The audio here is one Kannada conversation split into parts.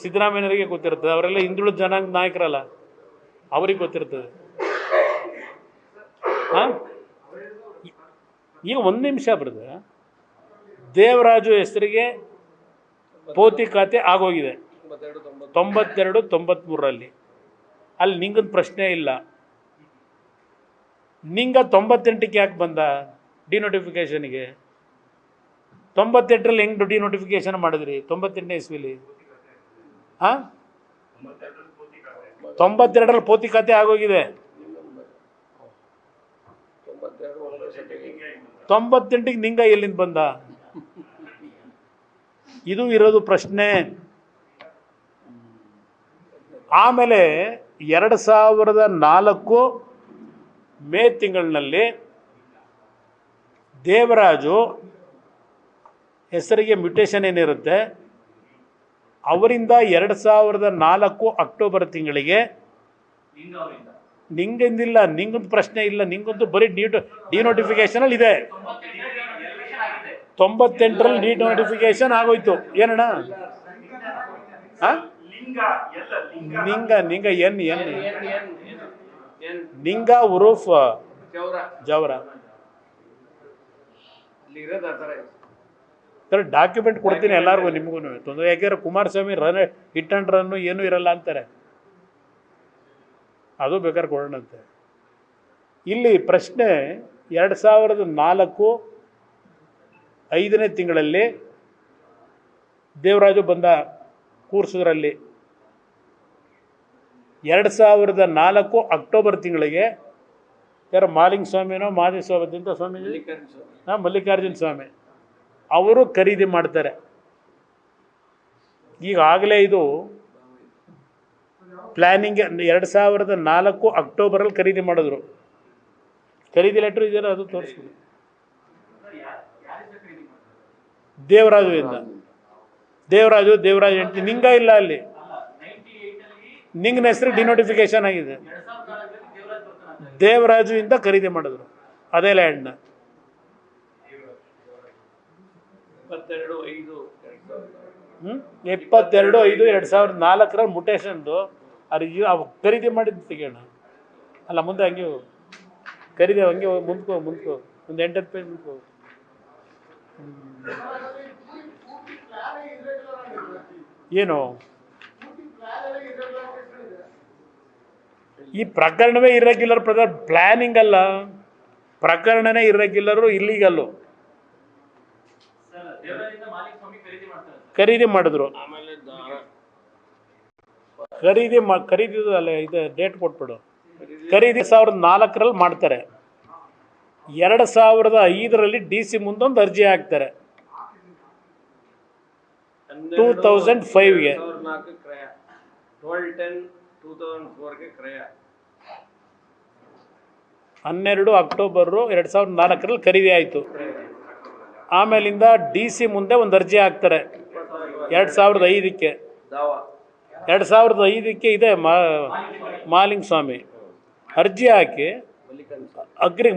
ಸಿದ್ದರಾಮಯ್ಯನವರಿಗೆ ಗೊತ್ತಿರ್ತದೆ, ಅವರೆಲ್ಲ ಹಿಂದುಳಿದ ಜನಾಂಗ ನಾಯಕರಲ್ಲ, ಅವ್ರಿಗೆ ಗೊತ್ತಿರ್ತದೆ. ಈಗ ಒಂದು ನಿಮಿಷ ಬರ್ತದೆ, ದೇವರಾಜು ಹೆಸರಿಗೆ ಪೋತಿ ಖಾತೆ ಆಗೋಗಿದೆ 92-93ರಲ್ಲಿ. ಅಲ್ಲಿ ನಿಂಗೊಂದು ಪ್ರಶ್ನೆ ಇಲ್ಲ. ನಿಂಗ 98ಕ್ಕೆ ಯಾಕೆ ಬಂದ ಡಿನೋಟಿಫಿಕೇಷನ್ಗೆ? 98ರಲ್ಲಿ ಹೆಂಗೆ ಡಿನೋಟಿಫಿಕೇಷನ್ ಮಾಡಿದ್ರಿ 98ನೇ ಇಸ್ವಿಲಿ? 92ರಲ್ಲಿ ಪೋತಿ ಖಾತೆ ಆಗೋಗಿದೆ. 98ಗೆ ನಿಂಗ ಎಲ್ಲಿಂದ ಬಂದ? ಇದು ಇರೋದು ಪ್ರಶ್ನೆ. ಆಮೇಲೆ 2004 ಮೇ ತಿಂಗಳಿನಲ್ಲಿ ದೇವರಾಜು ಹೆಸರಿಗೆ ಮ್ಯೂಟೇಷನ್ ಏನಿರುತ್ತೆ, ಅವರಿಂದ 2004 ಅಕ್ಟೋಬರ್ ತಿಂಗಳಿಗೆ ನಿಂಗೆಂದಿಲ್ಲ, ನಿಂಗೊಂದು ಪ್ರಶ್ನೆ ಇಲ್ಲ, ನಿಂಗೊಂದು ಬರೀ ಡಿನೋಟಿಫಿಕೇಶನಲ್ಲಿ ಇದೆ. 98ರಲ್ಲಿ ಡಿನೋಟಿಫಿಕೇಶನ್ ಆಗೋಯ್ತು. ಏನಣ್ಣ? ನಿಂಗ ಎನ್ ನಿಂಗ ಉರೂಫ್ ಜವರ ಡಾಕ್ಯುಮೆಂಟ್ ಕೊಡ್ತೀನಿ ಎಲ್ಲರಿಗೂ, ನಿಮಗೂ ತೊಂದರೆ. ಯಾಕೆಂದ್ರೆ ಕುಮಾರಸ್ವಾಮಿ ಹಿಟ್ ಅಂಡ್ ರನ್ನು ಏನೂ ಇರಲ್ಲ ಅಂತಾರೆ, ಅದು ಬೇಕಾದ್ರೆ ಕೊಡೋಣಂತೆ. ಇಲ್ಲಿ ಪ್ರಶ್ನೆ 2004 5ನೇ ತಿಂಗಳಲ್ಲಿ ದೇವರಾಜು ಬಂದ ಕೂರ್ಸೋದ್ರಲ್ಲಿ 2004 ಅಕ್ಟೋಬರ್ ತಿಂಗಳಿಗೆ ಯಾರು ಮಾಲಿಂಗ ಸ್ವಾಮಿನೋ ಮಾದೇಶ್ವರದಿಂದ ಸ್ವಾಮೀಜಿ ಮಲ್ಲಿಕಾರ್ಜುನ ಸ್ವಾಮಿ ಅವರು ಖರೀದಿ ಮಾಡ್ತಾರೆ. ಈಗಾಗಲೇ ಇದು ಪ್ಲ್ಯಾನಿಂಗ್ 2004 ಅಕ್ಟೋಬರಲ್ಲಿ ಖರೀದಿ ಮಾಡಿದ್ರು. ಖರೀದಿ ಲೆಟ್ರು ಇದೆಯಲ್ಲ, ಅದು ತೋರಿಸ್ಬೋದು. ದೇವರಾಜು ಹೆಂಡತಿ ನಿಂಗ ಇಲ್ಲ, ಅಲ್ಲಿ ನಿಂಗನ ಹೆಸರು ಡಿನೋಟಿಫಿಕೇಶನ್ ಆಗಿದೆ. ದೇವರಾಜು ಇಂದ ಖರೀದಿ ಮಾಡಿದ್ರು ಅದೇ ಲ್ಯಾಂಡ್ನ. 22/5/2004 ಮುಟೇಶನ್ದು ಖರೀದಿ ಮಾಡಿದ್ದು ತೆಗೋಣ ಅಲ್ಲ, ಮುಂದೆ ಹಂಗೆ ಖರೀದಿ ಹಂಗೆ ಮುಂದ್ಕೋ ಒಂದು 8 ಪೇಜ್ ಮುಂದ್ಕೋ. ಏನು ಈ ಪ್ರಕರಣವೇ ಇರ್ರೆಗ್ಯುಲರ್ ಪ್ಲಾನಿಂಗ್ ಅಲ್ಲ, ಪ್ರಕರಣನೇ ಇರ್ರೆಗ್ಯುಲರು, ಇಲ್ಲಿಗಲ್ಲು. ಖರೀದಿ ಮಾಡಿದ್ರು, ಖರೀದಿದು ಅಲ್ಲ, ಇದು ಡೇಟ್ ಕೊಟ್ಬಿಡು. ಖರೀದಿ 2004ರಲ್ಲಿ ಮಾಡ್ತಾರೆ. 2005ರಲ್ಲಿ DC ಮುಂದೊಂದು ಅರ್ಜಿ ಹಾಕ್ತಾರೆ 2005ಗೆ. 12 ಅಕ್ಟೋಬರ್ 2004ರಲ್ಲಿ ಖರೀದಿ ಆಯಿತು. ಆಮೇಲಿಂದ DC ಮುಂದೆ ಒಂದು ಅರ್ಜಿ ಹಾಕ್ತಾರೆ 2005ಕ್ಕೆ. 2005ಕ್ಕೆ ಇದೆ ಮಾಲಿಂಗ ಸ್ವಾಮಿ ಅರ್ಜಿ ಹಾಕಿ,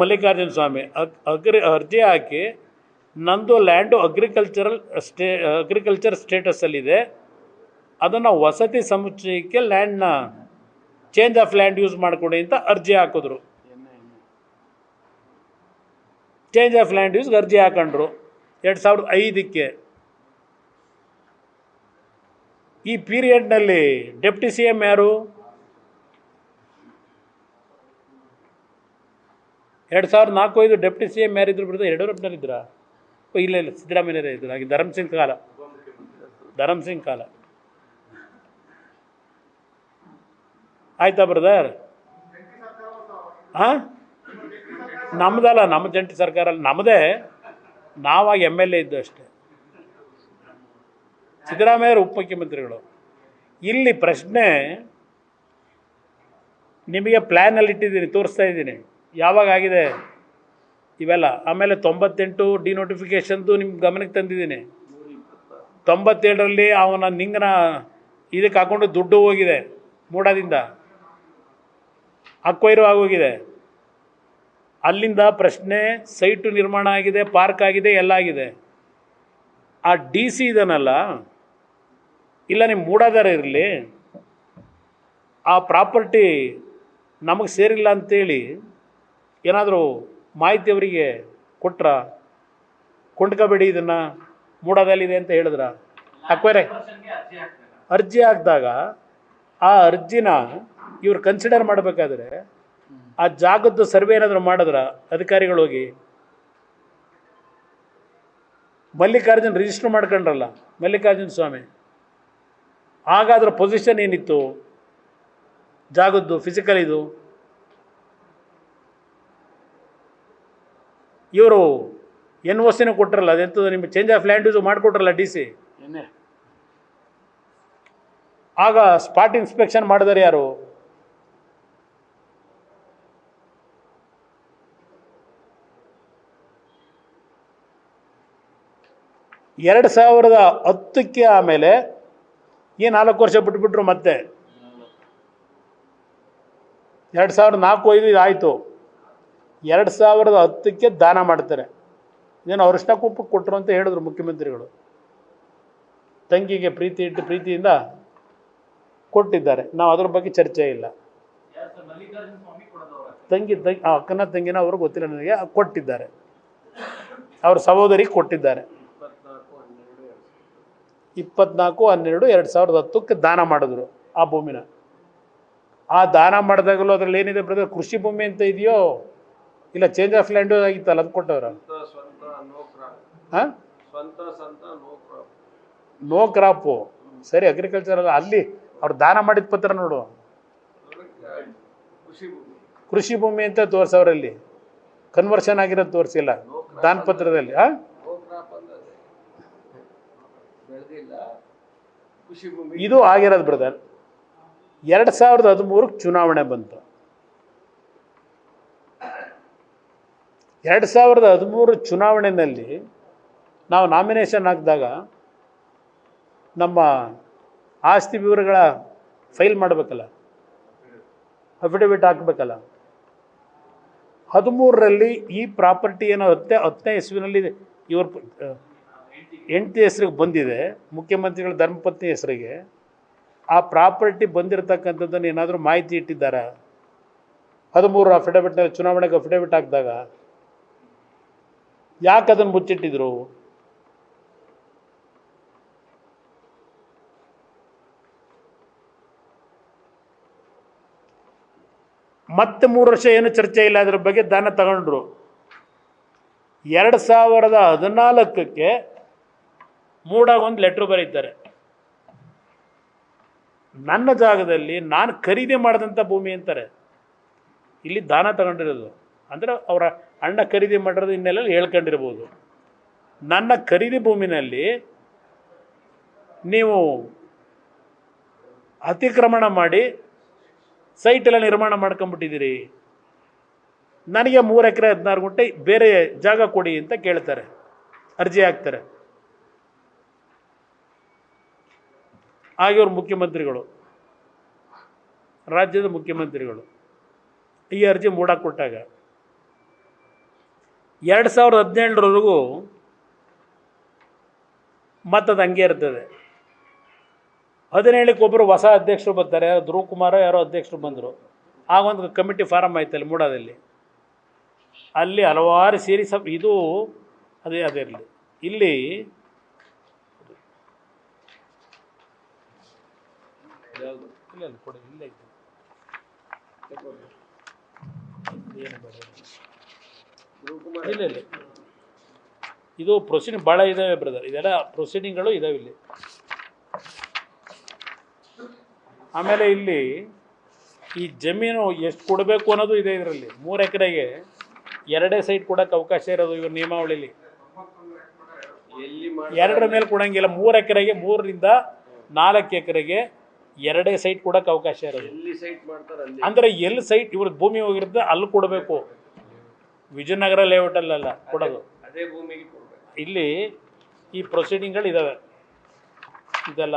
ಮಲ್ಲಿಕಾರ್ಜುನ ಸ್ವಾಮಿ ಅರ್ಜಿ ಹಾಕಿ, ನಂದು ಲ್ಯಾಂಡು ಅಗ್ರಿಕಲ್ಚರ್ ಸ್ಟೇಟಸಲ್ಲಿದೆ, ಅದನ್ನು ವಸತಿ ಸಮುಚ್ಚಯಕ್ಕೆ ಲ್ಯಾಂಡ್ನ ಚೇಂಜ್ ಆಫ್ ಲ್ಯಾಂಡ್ ಯೂಸ್ ಮಾಡಿಕೊಡಿ ಅಂತ ಅರ್ಜಿ ಹಾಕಿದ್ರು. ಚೇಂಜ್ ಆಫ್ ಲ್ಯಾಂಡ್ ಯೂಸ್ಗೆ ಅರ್ಜಿ ಹಾಕೊಂಡ್ರು 2005ಕ್ಕೆ. ಈ ಪೀರಿಯಡ್ನಲ್ಲಿ ಡೆಪ್ಟಿ CM ಯಾರು? 2004-05 ಡೆಪ್ಟಿ CM ಯಾರಿದ್ರು ಬಿಡ್ದು? ಯಡಿಯೂರಪ್ಪನವರಿದ್ರಾ? ಇಲ್ಲ ಸಿದ್ದರಾಮಯ್ಯರೇ ಇದ್ರು. ಹಾಗೆ ಧರ್ಮಸಿಂಗ್ ಕಾಲ ಆಯ್ತಾ ಬ್ರದರ್? ನಮ್ಮದಲ್ಲ, ನಮ್ಮ ಜಂಟಿ ಸರ್ಕಾರ ಅಲ್ಲ, ನಮ್ಮದೇ. ನಾವಾಗ MLA ಇದ್ದು ಅಷ್ಟೇ. ಸಿದ್ದರಾಮಯ್ಯರು ಉಪಮುಖ್ಯಮಂತ್ರಿಗಳು. ಇಲ್ಲಿ ಪ್ರಶ್ನೆ ನಿಮಗೆ ಪ್ಲ್ಯಾನಲ್ಲಿ ಇಟ್ಟಿದ್ದೀನಿ, ತೋರಿಸ್ತಾ ಇದ್ದೀನಿ ಯಾವಾಗ ಆಗಿದೆ ಇವೆಲ್ಲ. ಆಮೇಲೆ 98 ಡಿನೋಟಿಫಿಕೇಷನ್ದು ನಿಮ್ಗೆ ಗಮನಕ್ಕೆ ತಂದಿದ್ದೀನಿ. 97ರಲ್ಲಿ ಅವನ ನಿಂಗನ ಇದಕ್ಕೆ ಹಾಕೊಂಡು ದುಡ್ಡು ಹೋಗಿದೆ, ಮೂಡಾದಿಂದ ಅಕ್ವೈರು ಆಗೋಗಿದೆ. ಅಲ್ಲಿಂದ ಪ್ರಶ್ನೆ ಸೈಟು ನಿರ್ಮಾಣ ಆಗಿದೆ, ಪಾರ್ಕ್ ಆಗಿದೆ, ಎಲ್ಲ ಆಗಿದೆ. ಆ ಡಿ ಸಿ ಇದನ್ನಲ್ಲ, ಇಲ್ಲ ನಿಮ್ಮ ಮೂಡಾಧಾರ ಇರಲಿ, ಆ ಪ್ರಾಪರ್ಟಿ ನಮಗೆ ಸೇರಿಲ್ಲ ಅಂತೇಳಿ ಏನಾದರೂ ಮಾಹಿತಿ ಅವರಿಗೆ ಕೊಟ್ರ, ಕೊಂಡ್ಕೋಬೇಡಿ ಇದನ್ನು ಮೂಡಾದಲ್ಲಿದೆ ಅಂತ ಹೇಳಿದ್ರ, ಅಕ್ವೈರೆ ಅರ್ಜಿ ಹಾಕಿದಾಗ ಆ ಅರ್ಜಿನ ಇವ್ರು ಕನ್ಸಿಡರ್ ಮಾಡಬೇಕಾದ್ರೆ ಆ ಜಾಗದ್ದು ಸರ್ವೆ ಏನಾದರೂ ಮಾಡಿದ್ರ ಅಧಿಕಾರಿಗಳು ಹೋಗಿ, ಮಲ್ಲಿಕಾರ್ಜುನ್ ರಿಜಿಸ್ಟರ್ ಮಾಡ್ಕೊಂಡ್ರಲ್ಲ ಮಲ್ಲಿಕಾರ್ಜುನ ಸ್ವಾಮಿ, ಆಗ ಅದರ ಪೊಸಿಷನ್ ಏನಿತ್ತು ಜಾಗದ್ದು ಫಿಸಿಕಲ್ ಇದು, ಇವರು ಎನ್ ಒ ಸಿನ ಕೊಟ್ಟರಲ್ಲ, ಅದೆಂಥದ್ದು ನಿಮ್ಮ ಚೇಂಜ್ ಆಫ್ ಲ್ಯಾಂಡ್ ಯೂಸ್ ಮಾಡಿಕೊಟ್ರಲ್ಲ ಡಿ ಸಿ, ಆಗ ಸ್ಪಾಟ್ ಇನ್ಸ್ಪೆಕ್ಷನ್ ಮಾಡಿದಾರೆ ಯಾರು? ಎರಡು 2010 ಆಮೇಲೆ ಈ 4 ವರ್ಷ ಬಿಟ್ಬಿಟ್ರು, ಮತ್ತೆ 2004-5 ಇದಾಯಿತು. 2010ಕ್ಕೆ ದಾನ ಮಾಡ್ತಾರೆ. ಇದೇನು ಅರಿಶಿನ ಕೊಟ್ಟರು ಅಂತ ಹೇಳಿದ್ರು ಮುಖ್ಯಮಂತ್ರಿಗಳು. ತಂಗಿಗೆ ಪ್ರೀತಿ ಇಟ್ಟು ಪ್ರೀತಿಯಿಂದ ಕೊಟ್ಟಿದ್ದಾರೆ. ನಾವು ಅದ್ರ ಬಗ್ಗೆ ಚರ್ಚೆ ಇಲ್ಲ. ಅಕ್ಕನ ತಂಗಿನ ಅವರು ಗೊತ್ತಿಲ್ಲ ನನಗೆ, ಕೊಟ್ಟಿದ್ದಾರೆ. ಅವ್ರ ಸಹೋದರಿಗೆ ಕೊಟ್ಟಿದ್ದಾರೆ. 24/12/2010ಕ್ಕೆ ದಾನ ಮಾಡಿದ್ರು ಆ ಭೂಮಿನ. ಆ ದಾನ ಮಾಡಿದಾಗಲೂ ಅದ್ರಲ್ಲಿ ಏನಿದೆ ಬ್ರದರ್, ಕೃಷಿ ಭೂಮಿ ಅಂತ ಇದೆಯೋ ಇಲ್ಲ ಚೇಂಜ್ ಆಫ್ ಲ್ಯಾಂಡ್ ಆಗಿತ್ತಲ್ಲ ಅದು ಕೊಟ್ಟವ್ರ? ಹಾಂ, ನೋ ಕ್ರಾಪು, ಸರಿ, ಅಗ್ರಿಕಲ್ಚರ್ ಅಲ್ಲ, ಅಲ್ಲಿ ಅವ್ರು ದಾನ ಮಾಡಿದ ಪತ್ರ ನೋಡು, ಕೃಷಿ ಭೂಮಿ ಅಂತ ತೋರಿಸವ್ರಲ್ಲಿ, ಕನ್ವರ್ಷನ್ ಆಗಿರೋದು ತೋರಿಸಿಲ್ಲ ದಾನ ಪತ್ರದಲ್ಲಿ. ಹಾಂ, ಇದು ಆಗಿರೋದು ಬ್ರದರ್. 2013ಕ್ಕೆ ಚುನಾವಣೆ ಬಂತು. 2013 ಚುನಾವಣೆಯಲ್ಲಿ ನಾವು ನಾಮಿನೇಷನ್ ಹಾಕಿದಾಗ ನಮ್ಮ ಆಸ್ತಿ ವಿವರಗಳ ಫೈಲ್ ಮಾಡಬೇಕಲ್ಲ, ಅಫಿಡವಿಟ್ ಹಾಕಬೇಕಲ್ಲ. 13ರಲ್ಲಿ ಈ ಪ್ರಾಪರ್ಟಿ ಏನೋ 10ನೇ ಇಸ್ವಿನಲ್ಲಿ ಇವ್ರ ಹೆಂಡತಿ ಹೆಸ್ರಿಗೆ ಬಂದಿದೆ, ಮುಖ್ಯಮಂತ್ರಿಗಳ ಧರ್ಮಪತ್ನಿ ಹೆಸರಿಗೆ. ಆ ಪ್ರಾಪರ್ಟಿ ಬಂದಿರತಕ್ಕಂಥದ್ದನ್ನು ಏನಾದರೂ ಮಾಹಿತಿ ಇಟ್ಟಿದ್ದಾರೆ 13 ಅಫಿಡವಿಟ್ನಲ್ಲಿ, ಚುನಾವಣೆಗೆ ಅಫಿಡವಿಟ್ ಹಾಕಿದಾಗ ಯಾಕೆ ಅದನ್ನು ಮುಚ್ಚಿಟ್ಟಿದ್ರು? ಮತ್ತೆ 3 ವರ್ಷ ಏನು ಚರ್ಚೆ ಇಲ್ಲ ಅದ್ರ ಬಗ್ಗೆ, ದಾನ ತಗೊಂಡ್ರು. 2014ಕ್ಕೆ ಮೂಡಾಗ ಒಂದು ಲೆಟ್ರ್ ಬರೀತಾರೆ, ನನ್ನ ಜಾಗದಲ್ಲಿ ನಾನು ಖರೀದಿ ಮಾಡಿದಂಥ ಭೂಮಿ ಅಂತಾರೆ. ಇಲ್ಲಿ ದಾನ ತಗೊಂಡಿರೋದು ಅಂದರೆ ಅವರ ಅಣ್ಣ ಖರೀದಿ ಮಾಡಿರೋದು ಇನ್ನೆಲ್ಲ ಹೇಳ್ಕೊಂಡಿರ್ಬೋದು. ನನ್ನ ಖರೀದಿ ಭೂಮಿನಲ್ಲಿ ನೀವು ಅತಿಕ್ರಮಣ ಮಾಡಿ ಸೈಟೆಲ್ಲ ನಿರ್ಮಾಣ ಮಾಡ್ಕೊಂಬಿಟ್ಟಿದ್ದೀರಿ, ನನಗೆ 3 ಎಕರೆ 16 ಗುಂಟೆ ಬೇರೆ ಜಾಗ ಕೊಡಿ ಅಂತ ಕೇಳ್ತಾರೆ, ಅರ್ಜಿ ಹಾಕ್ತಾರೆ. ಹಾಗೆ ಅವ್ರ ಮುಖ್ಯಮಂತ್ರಿಗಳು, ರಾಜ್ಯದ ಮುಖ್ಯಮಂತ್ರಿಗಳು ಈ ಅರ್ಜಿ ಮೂಡಕ್ಕೆ ಕೊಟ್ಟಾಗ 2017ರವರೆಗೂ ಮತ್ತದು ಹಂಗೆ ಇರ್ತದೆ. 17ಕ್ಕೆ ಒಬ್ಬರು ಹೊಸ ಅಧ್ಯಕ್ಷರು ಬರ್ತಾರೆ, ಧ್ರುವ್ ಕುಮಾರ್ ಯಾರೋ ಅಧ್ಯಕ್ಷರು ಬಂದರು. ಆಗ ಒಂದು ಕಮಿಟಿ ಫಾರಮ್ ಆಯ್ತಲ್ಲಿ ಮೂಡಾದಲ್ಲಿ, ಅಲ್ಲಿ ಹಲವಾರು ಸೇರಿ ಇದು ಅದಿರಲಿ. ಇಲ್ಲಿ ಇಲ್ಲ ಕೊಡಿ, ಇಲ್ಲ ಇಲ್ಲ ಇಲ್ಲ, ಇದು ಪ್ರೊಸೀಡಿಂಗ್ ಭಾಳ ಇದ್ದಾವೆ ಬ್ರದರ್, ಇದೆಲ್ಲ ಪ್ರೊಸೀಡಿಂಗ್ಗಳು ಇದಾವೆ ಇಲ್ಲಿ. ಆಮೇಲೆ ಇಲ್ಲಿ ಈ ಜಮೀನು ಎಷ್ಟು ಕೊಡಬೇಕು ಅನ್ನೋದು ಇದೆ ಇದರಲ್ಲಿ. 3 ಎಕರೆಗೆ 2 ಸೈಟ್ ಕೊಡೋಕ್ಕೆ ಅವಕಾಶ ಇರೋದು ಇವ್ರ ನಿಯಮಾವಳಿಲಿ. 2 ಮೇಲೆ ಕೊಡೋಂಗಿಲ್ಲ. 3 ಎಕರೆಗೆ, 3ರಿಂದ 4 ಎಕರೆಗೆ 2 ಸೈಟ್ ಕೊಡೋಕ್ಕೆ ಅವಕಾಶ ಇರೋದು. ಅಂದರೆ ಎಲ್ಲಿ ಸೈಟ್ ಇವ್ರ ಭೂಮಿ ಹೋಗಿರುತ್ತೆ ಅಲ್ಲಿ ಕೊಡಬೇಕು. ವಿಜಯನಗರ ಲೇಔಟಲ್ಲೆಲ್ಲ ಕೊಡೋದು, ಅದೇ ಭೂಮಿಗೆ ಇಲ್ಲಿ ಈ ಪ್ರೊಸೀಡಿಂಗ್ಗಳು ಇದ್ದಾವೆ. ಇದೆಲ್ಲ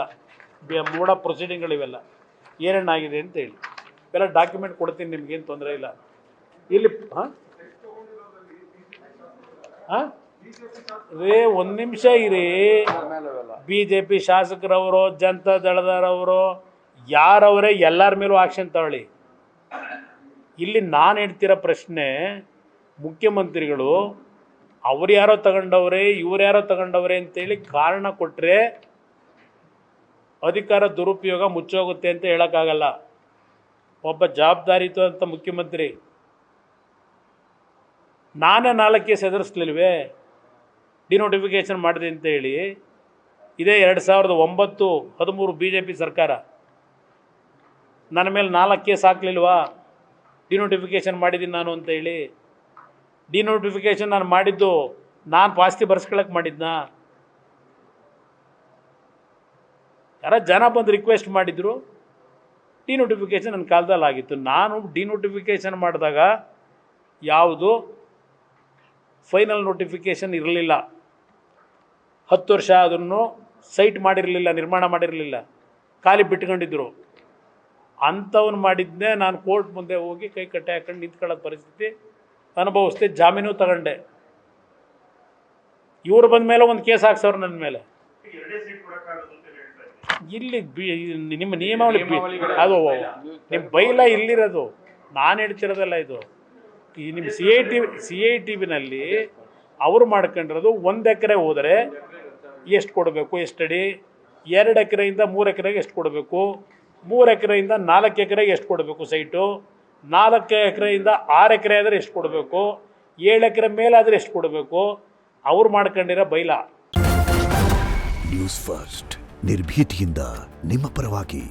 ಮೂಡ ಪ್ರೊಸೀಡಿಂಗ್ಗಳಿವೆಲ್ಲ ಏನೇನಾಗಿದೆ ಅಂತೇಳಿ ಇವೆಲ್ಲ ಡಾಕ್ಯುಮೆಂಟ್ ಕೊಡ್ತೀನಿ, ನಿಮ್ಗೇನು ತೊಂದರೆ ಇಲ್ಲ. ಇಲ್ಲಿ ಹಾಂ ಹಾಂ ರೇ ಒಂದು ನಿಮಿಷ ಇರಿ. BJP ಶಾಸಕರವರು, ಜನತಾ ದಳದವರು, ಯಾರವರೇ ಎಲ್ಲರ ಮೇಲೂ ಆಕ್ಷನ್ ತಗೊಳ್ಳಿ. ಇಲ್ಲಿ ನಾನು ಹೇಳ್ತಿರೋ ಪ್ರಶ್ನೆ, ಮುಖ್ಯಮಂತ್ರಿಗಳು ಅವ್ರು ಯಾರೋ ತಗೊಂಡವ್ರೆ, ಇವ್ರು ಯಾರೋ ತಗೊಂಡವ್ರೆ ಅಂತೇಳಿ ಕಾರಣ ಕೊಟ್ಟರೆ ಅಧಿಕಾರ ದುರುಪಯೋಗ ಮುಚ್ಚೋಗುತ್ತೆ ಅಂತ ಹೇಳೋಕ್ಕಾಗಲ್ಲ. ಒಬ್ಬ ಜವಾಬ್ದಾರಿಯುತ ಅಂತ ಮುಖ್ಯಮಂತ್ರಿ. ನಾನೇ 4 ಕೇಸ್ ಎದುರಿಸ್ಲಿಲ್ವೇ ಡಿನೋಟಿಫಿಕೇಷನ್ ಮಾಡಿದೆ ಅಂತ ಹೇಳಿ? ಇದೇ 2009-13 BJP ಸರ್ಕಾರ ನನ್ನ ಮೇಲೆ 4 ಕೇಸ್ ಹಾಕ್ಲಿಲ್ವಾ ಡಿನೋಟಿಫಿಕೇಷನ್ ಮಾಡಿದ್ದೀನಿ ನಾನು ಅಂತ ಹೇಳಿ? ಡಿನೋಟಿಫಿಕೇಷನ್ ನಾನು ಮಾಡಿದ್ದು ನಾನು ಪಾಸ್ತಿ ಬರ್ಸ್ಕೊಳಕ್ಕೆ ಮಾಡಿದ್ನಾ? ಯಾರ ಜನ ಬಂದು ರಿಕ್ವೆಸ್ಟ್ ಮಾಡಿದ್ರು, ಡಿನೋಟಿಫಿಕೇಷನ್ ನನ್ನ ಕಾಲದಲ್ಲಿ ಆಗಿತ್ತು. ನಾನು ಡಿನೋಟಿಫಿಕೇಷನ್ ಮಾಡಿದಾಗ ಯಾವುದು ಫೈನಲ್ ನೋಟಿಫಿಕೇಷನ್ ಇರಲಿಲ್ಲ. 10 ವರ್ಷ ಅದನ್ನು ಸೈಟ್ ಮಾಡಿರಲಿಲ್ಲ, ನಿರ್ಮಾಣ ಮಾಡಿರಲಿಲ್ಲ, ಖಾಲಿ ಬಿಟ್ಕೊಂಡಿದ್ರು. ಅಂಥವ್ನು ಮಾಡಿದ್ದೇ ನಾನು ಕೋರ್ಟ್ ಮುಂದೆ ಹೋಗಿ ಕೈ ಕಟ್ಟೆ ಹಾಕೊಂಡು ನಿಂತ್ಕೊಳ್ಳೋದು ಪರಿಸ್ಥಿತಿ ಅನುಭವಿಸ್ದೆ. ಜಾಮೀನು ತಗೊಂಡೆ. ಇವರು ಬಂದ ಮೇಲೆ ಒಂದು ಕೇಸ್ ಹಾಕ್ಸವ್ರು ನನ್ನ ಮೇಲೆ. ಇಲ್ಲಿ ನಿಮ್ಮ ನಿಯಮಾವಳಿ ಅದು ನಿಮ್ಮ ಬೈಲ ಇಲ್ಲಿರೋದು, ನಾನು ಹೇಳ್ತಿರೋದಲ್ಲ ಇದು. ಈ ನಿಮ್ಮ CITV ಅವರು ಮಾಡ್ಕೊಂಡಿರೋದು 1 ಎಕರೆ ಹೋದರೆ ಎಷ್ಟು ಕೊಡಬೇಕು, ಎಷ್ಟಡಿ, 2 ಎಕರೆಯಿಂದ 3 ಎಕರೆಗೆ ಎಷ್ಟು ಕೊಡಬೇಕು, 3 ಎಕರೆಯಿಂದ 4 ಎಕರೆಗೆ ಎಷ್ಟು ಕೊಡಬೇಕು ಸೈಟು, 4 ಎಕರೆಯಿಂದ 6 ಎಕರೆ ಆದರೆ ಎಷ್ಟು ಕೊಡಬೇಕು, 7 ಎಕರೆ ಮೇಲಾದರೆ ಎಷ್ಟು ಕೊಡಬೇಕು, ಅವ್ರು ಮಾಡ್ಕೊಂಡಿರೋ ಬೈಲ. ನ್ಯೂಸ್ ಫಸ್ಟ್ ನಿರ್ಭೀತಿಯಿಂದ ನಿಮ್ಮ ಪರವಾಗಿ.